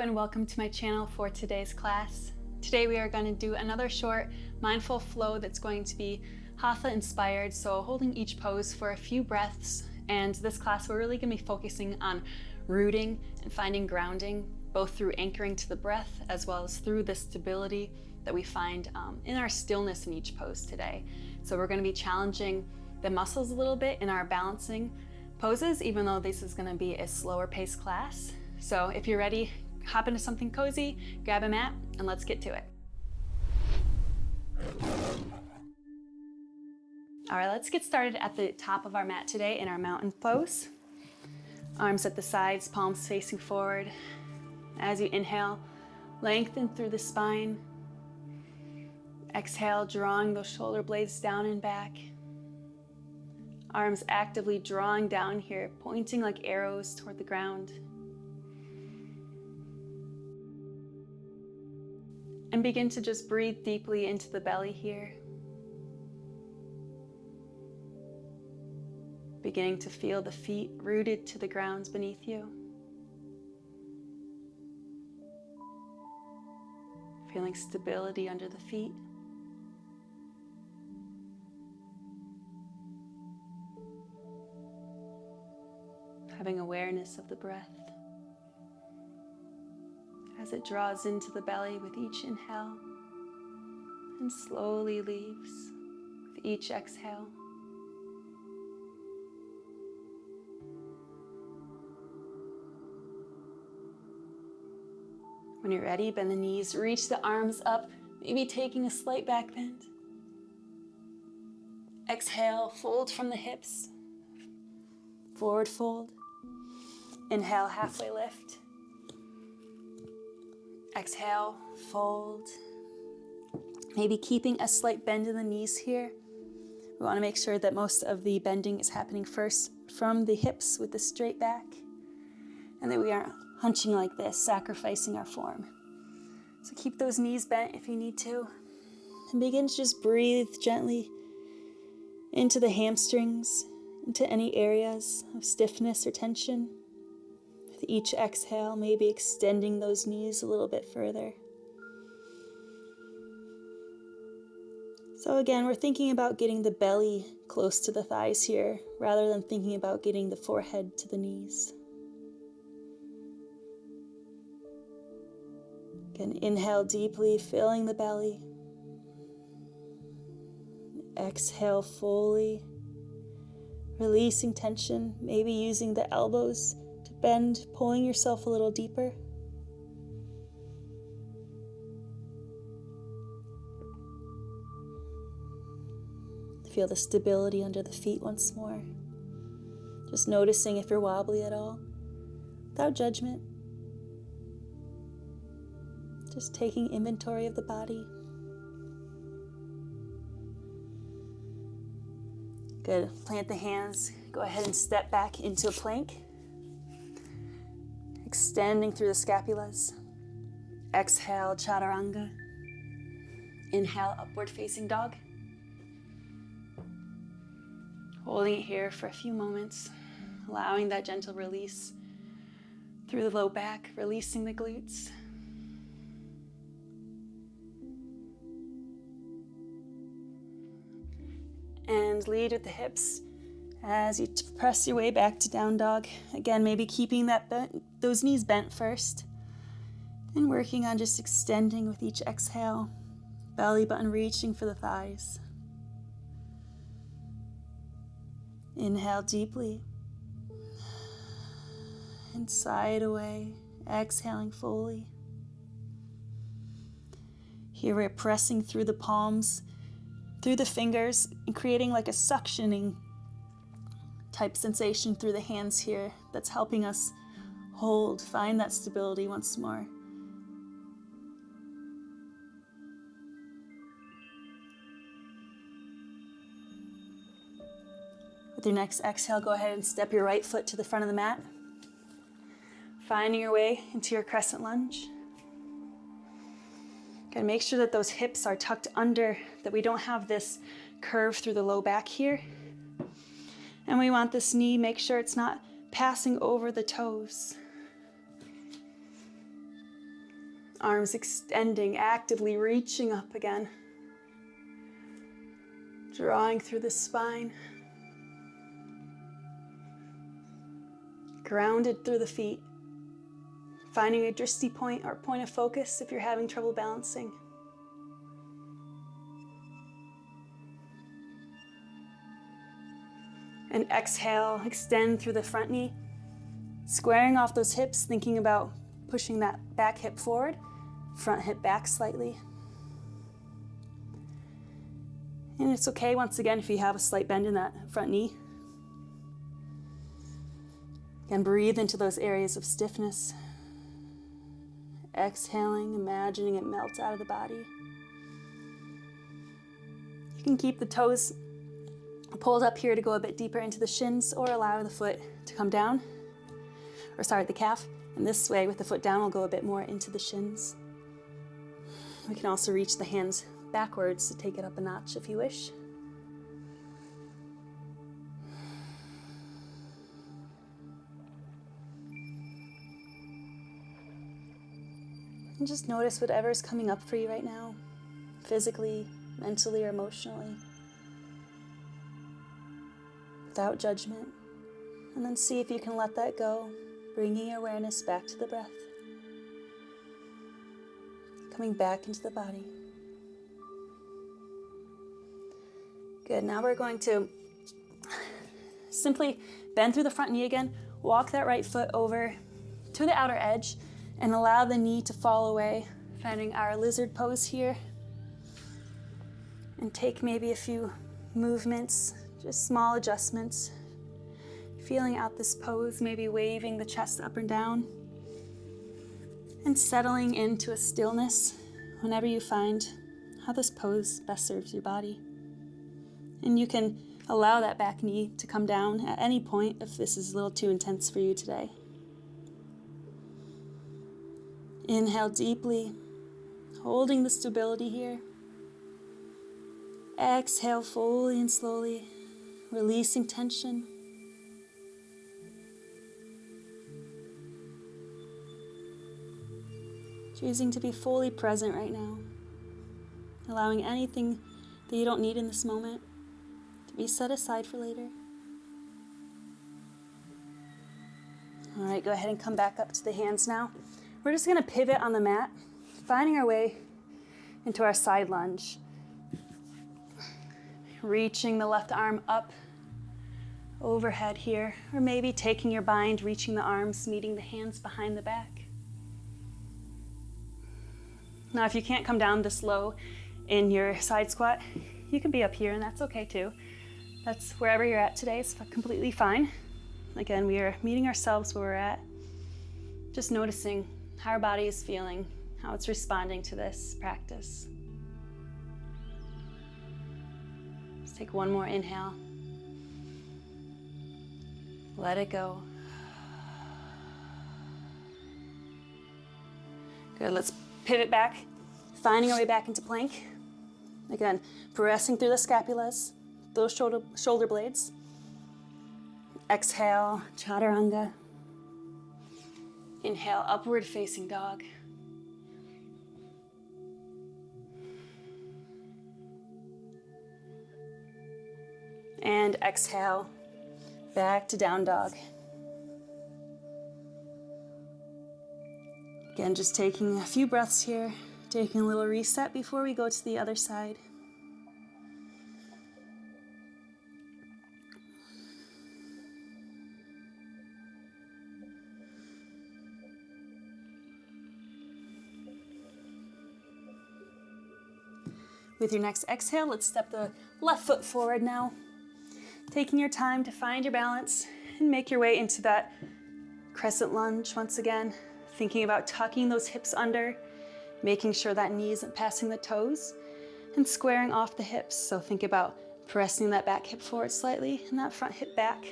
and welcome to my channel for today's class. Today we are going to do another short mindful flow that's going to be Hatha inspired, so holding each pose for a few breaths. And this class we're really going to be focusing on rooting and finding grounding, both through anchoring to the breath as well as through the stability that we find in our stillness in each pose today. So we're going to be challenging the muscles a little bit in our balancing poses, even though this is going to be a slower paced class. So if you're ready, hop into something cozy, grab a mat, and let's get to it. All right, let's get started at the top of our mat today in our mountain pose. Arms at the sides, palms facing forward. As you inhale, lengthen through the spine. Exhale, drawing those shoulder blades down and back. Arms actively drawing down here, pointing like arrows toward the ground. And begin to just breathe deeply into the belly here. Beginning to feel the feet rooted to the ground beneath you. Feeling stability under the feet. Having awareness of the breath as it draws into the belly with each inhale and slowly leaves with each exhale. When you're ready, bend the knees, reach the arms up, maybe taking a slight back bend. Exhale, fold from the hips, forward fold. Inhale, halfway lift. Exhale, fold. Maybe keeping a slight bend in the knees here. We want to make sure that most of the bending is happening first from the hips with the straight back, and that we aren't hunching like this, sacrificing our form. So keep those knees bent if you need to, and begin to just breathe gently into the hamstrings, into any areas of stiffness or tension. With each exhale, maybe extending those knees a little bit further. So again, we're thinking about getting the belly close to the thighs here, rather than thinking about getting the forehead to the knees. Again, inhale deeply, filling the belly. Exhale fully, releasing tension, maybe using the elbows to bend, pulling yourself a little deeper. Feel the stability under the feet once more. Just noticing if you're wobbly at all, without judgment. Just taking inventory of the body. Good. Plant the hands. Go ahead and step back into a plank. Extending through the scapulas. Exhale, chaturanga. Inhale, upward facing dog. Holding it here for a few moments, allowing that gentle release through the low back, releasing the glutes. And lead with the hips as you press your way back to down dog. Again, maybe keeping those knees bent first and working on just extending with each exhale. Belly button reaching for the thighs. Inhale deeply and sigh it away, exhaling fully. Here we're pressing through the palms, through the fingers, and creating like a suctioning type sensation through the hands here that's helping us hold, find that stability once more. With your next exhale, go ahead and step your right foot to the front of the mat, finding your way into your crescent lunge. Again, make sure that those hips are tucked under, that we don't have this curve through the low back here. And we want this knee, make sure it's not passing over the toes. Arms extending, actively reaching up again. Drawing through the spine. Grounded through the feet. Finding a drishti point or point of focus if you're having trouble balancing. And exhale, extend through the front knee. Squaring off those hips, thinking about pushing that back hip forward, front hip back slightly. And it's okay, once again, if you have a slight bend in that front knee. Again, breathe into those areas of stiffness. Exhaling, imagining it melts out of the body. You can keep the toes pulled up here to go a bit deeper into the shins, or allow the foot to come down, the calf. And this way, with the foot down, we'll go a bit more into the shins. We can also reach the hands backwards to take it up a notch if you wish. And just notice whatever's coming up for you right now, physically, mentally, or emotionally, without judgment. And then see if you can let that go, bringing your awareness back to the breath. Coming back into the body. Good, now we're going to simply bend through the front knee again, walk that right foot over to the outer edge, and allow the knee to fall away, finding our lizard pose here. And take maybe a few movements, just small adjustments. Feeling out this pose, maybe waving the chest up and down. And settling into a stillness whenever you find how this pose best serves your body. And you can allow that back knee to come down at any point if this is a little too intense for you today. Inhale deeply, holding the stability here. Exhale fully and slowly, releasing tension. Choosing to be fully present right now. Allowing anything that you don't need in this moment to be set aside for later. All right, go ahead and come back up to the hands now. We're just going to pivot on the mat, finding our way into our side lunge. Reaching the left arm up overhead here, or maybe taking your bind, reaching the arms, meeting the hands behind the back. Now, if you can't come down this low in your side squat, you can be up here, and that's okay too. That's wherever you're at today, it's completely fine. Again, we are meeting ourselves where we're at, just noticing how our body is feeling, how it's responding to this practice. Let's take one more inhale. Let it go. Good, let's pivot back, finding our way back into plank. Again, pressing through the scapulas, those shoulder blades. Exhale, chaturanga. Inhale, upward facing dog. And exhale, back to down dog. Again, just taking a few breaths here, taking a little reset before we go to the other side. With your next exhale, let's step the left foot forward now. Taking your time to find your balance and make your way into that crescent lunge once again. Thinking about tucking those hips under, making sure that knee isn't passing the toes, and squaring off the hips. So think about pressing that back hip forward slightly and that front hip back.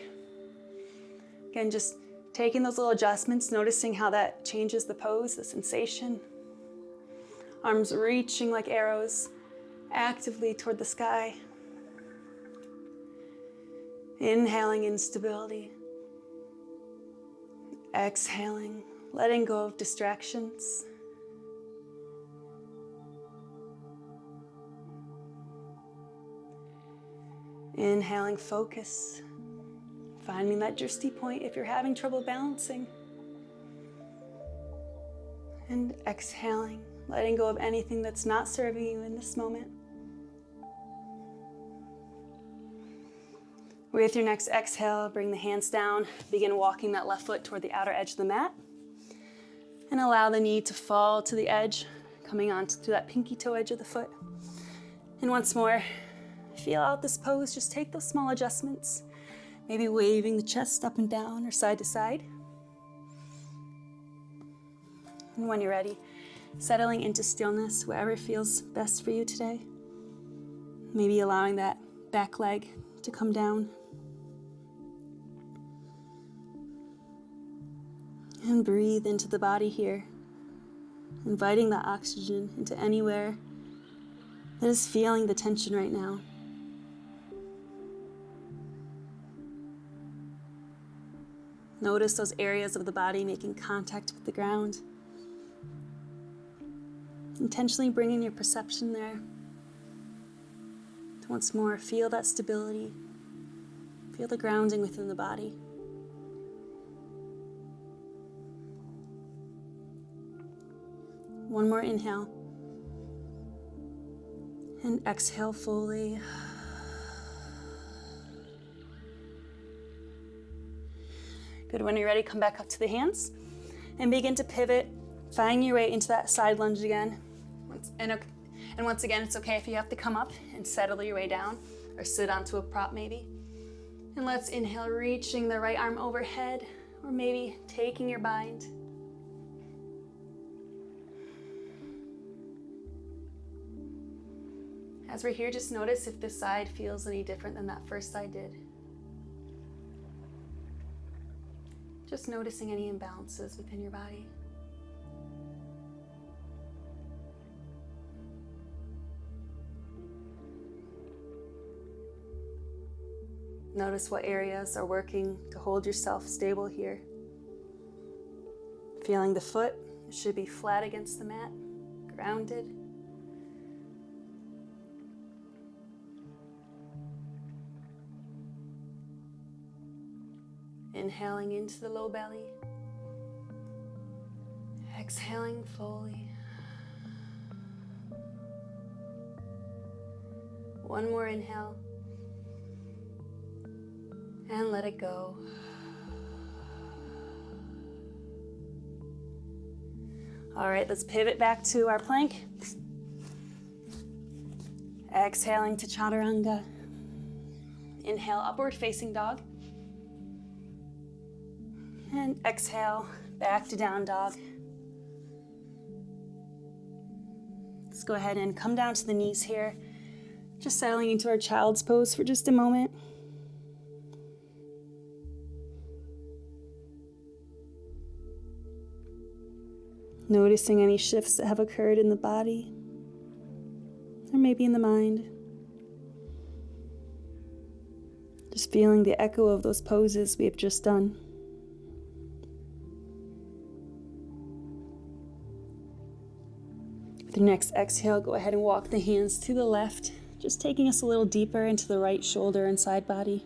Again, just taking those little adjustments, noticing how that changes the pose, the sensation. Arms reaching like arrows, actively toward the sky. Inhaling in stability. Exhaling, letting go of distractions. Inhaling focus, finding that drishti point if you're having trouble balancing. And exhaling, letting go of anything that's not serving you in this moment. With your next exhale, bring the hands down, begin walking that left foot toward the outer edge of the mat. And allow the knee to fall to the edge, coming onto that pinky toe edge of the foot. And once more, feel out this pose, just take those small adjustments. Maybe waving the chest up and down or side to side. And when you're ready, settling into stillness, wherever feels best for you today. Maybe allowing that back leg to come down. And breathe into the body here, inviting that oxygen into anywhere that is feeling the tension right now. Notice those areas of the body making contact with the ground. Intentionally bringing your perception there. Once more, feel that stability. Feel the grounding within the body. One more inhale. And exhale fully. Good, when you're ready, come back up to the hands and begin to pivot, find your way into that side lunge again. And once again, it's okay if you have to come up and settle your way down or sit onto a prop maybe. And let's inhale, reaching the right arm overhead or maybe taking your bind. As we're here, just notice if this side feels any different than that first side did. Just noticing any imbalances within your body. Notice what areas are working to hold yourself stable here. Feeling the foot, it should be flat against the mat, grounded. Inhaling into the low belly. Exhaling fully. One more inhale. And let it go. All right, let's pivot back to our plank. Exhaling to chaturanga. Inhale, upward facing dog. And exhale, back to down dog. Let's go ahead and come down to the knees here. Just settling into our child's pose for just a moment. Noticing any shifts that have occurred in the body, or maybe in the mind. Just feeling the echo of those poses we have just done. With your next exhale, go ahead and walk the hands to the left, just taking us a little deeper into the right shoulder and side body.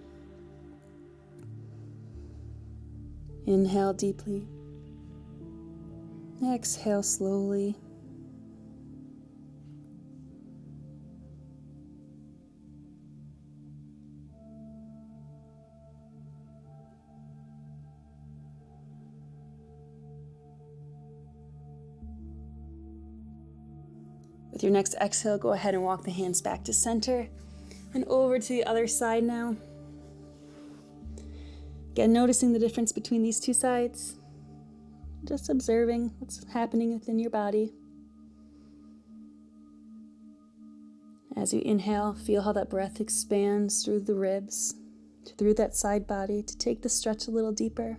Inhale deeply. Exhale slowly. With your next exhale, go ahead and walk the hands back to center and over to the other side now. Again, noticing the difference between these two sides. Just observing what's happening within your body. As you inhale, feel how that breath expands through the ribs, through that side body to take the stretch a little deeper.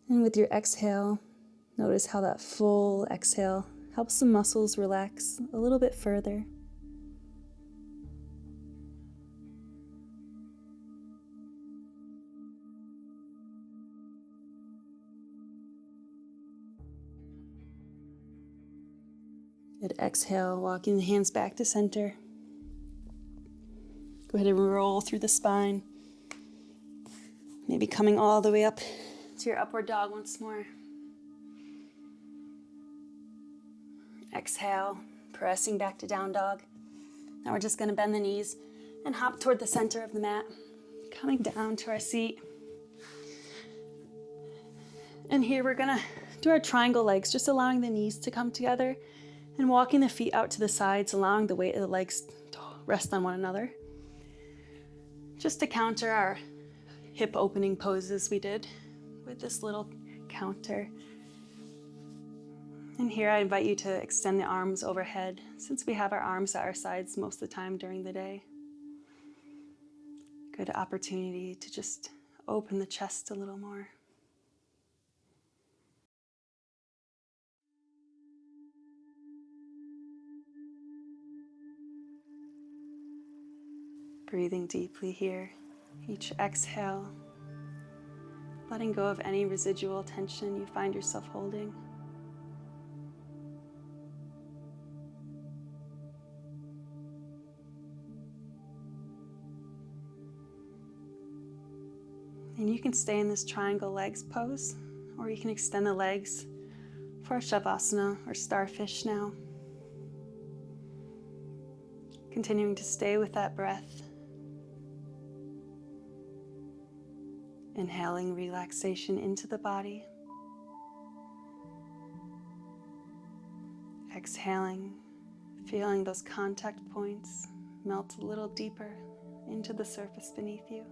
And with your exhale, notice how that full exhale helps the muscles relax a little bit further. Good, exhale, walking the hands back to center. Go ahead and roll through the spine. Maybe coming all the way up to your upward dog once more. Exhale, pressing back to down dog. Now we're just going to bend the knees and hop toward the center of the mat, coming down to our seat. And here we're going to do our triangle legs, just allowing the knees to come together and walking the feet out to the sides, allowing the weight of the legs to rest on one another. Just to counter our hip opening poses we did with this little counter. And here I invite you to extend the arms overhead, since we have our arms at our sides most of the time during the day. Good opportunity to just open the chest a little more. Breathing deeply here. Each exhale, letting go of any residual tension you find yourself holding. And you can stay in this triangle legs pose, or you can extend the legs for a Shavasana or starfish now. Continuing to stay with that breath. Inhaling relaxation into the body. Exhaling, feeling those contact points melt a little deeper into the surface beneath you.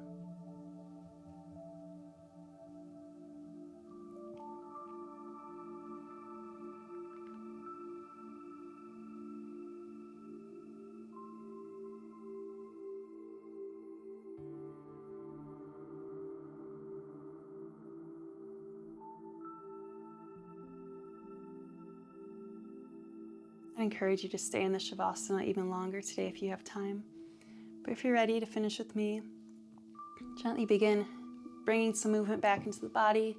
I encourage you to stay in the Shavasana even longer today if you have time. But if you're ready to finish with me, gently begin bringing some movement back into the body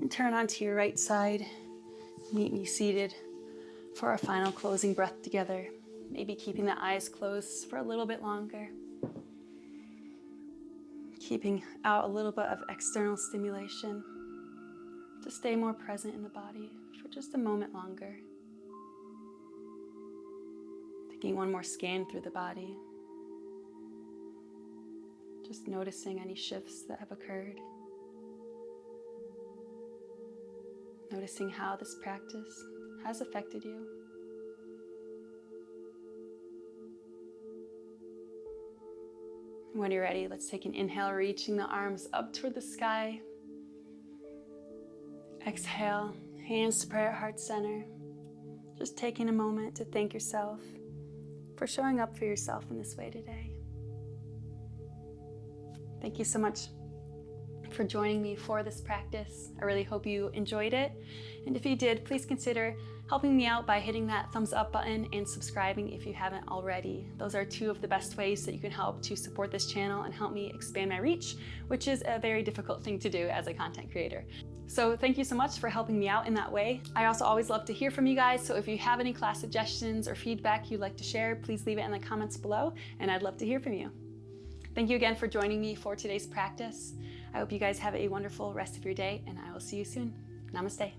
and turn onto your right side. Meet me seated for our final closing breath together. Maybe keeping the eyes closed for a little bit longer. Keeping out a little bit of external stimulation to stay more present in the body for just a moment longer. Taking one more scan through the body. Just noticing any shifts that have occurred. Noticing how this practice has affected you. And when you're ready, let's take an inhale, reaching the arms up toward the sky. Exhale, hands to prayer at heart center. Just taking a moment to thank yourself for showing up for yourself in this way today. Thank you so much for joining me for this practice. I really hope you enjoyed it. And if you did, please consider helping me out by hitting that thumbs up button and subscribing if you haven't already. Those are two of the best ways that you can help to support this channel and help me expand my reach, which is a very difficult thing to do as a content creator. So thank you so much for helping me out in that way. I also always love to hear from you guys, so if you have any class suggestions or feedback you'd like to share, please leave it in the comments below, and I'd love to hear from you. Thank you again for joining me for today's practice. I hope you guys have a wonderful rest of your day, and I will see you soon. Namaste.